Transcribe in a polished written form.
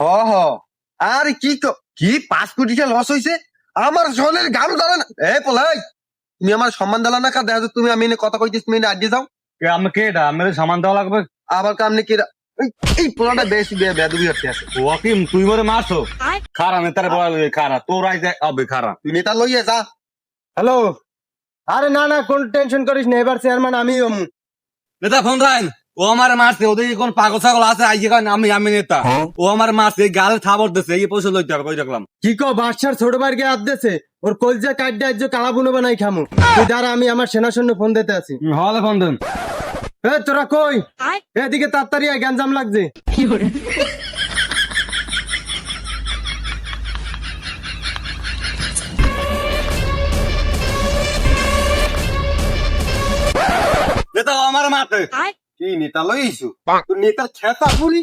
হ হ। আর কি 5 কোটি টাকা লস হয়েছে? আমার শরীরের গাম জ্বলে না। পলাই, তুমি আমার সম্মান দিলা না, দেখা যাচ্ছে তুমি আমি এনে কথা কইতেছি, তুমি এনে আড্ডি যাও। আমি কে এটা আমার সামান দেওয়া লাগবে? আবার কামনে কি এই পোলাটা বেশি বেদবি হচ্ছে আছে। ও কি তুই মরে মারছো? খারা নেতারে বলা খারা তোর আইতে হবে খারা। তুই নেতা লইয়ে যা। হ্যালো। আরে না না, কোন টেনশন করিস না, এবার চেয়ারম্যান আমি হমু। নেতা ফোন রাইন। ও আমার মারছে, ওদের কোন পাগল ছাগল আছে আইয়ে কারণ আমি নেতা। ও আমার মারছে, গালে থাবর দিছে, এই পয়সা লইতে হবে কই রাখলাম। কি কো, বাদশার ছোট ভাইকে হাত দিয়েছে, ওর কলজা কাটতে আজ কালা বুনো বানাই খামু। তুই দাঁড়া, আমি আমার সেনা সৈন্য ফোন দিতে আছি। হলে ফোন দেন। তোরা কই? এদিকে তাড়াতাড়ি আয়, গ্যাঞ্জাম লাগছে। নেতা ও আমার মারছে। কি নেতা লইছু? তুই নেতার ছেতা পুরি।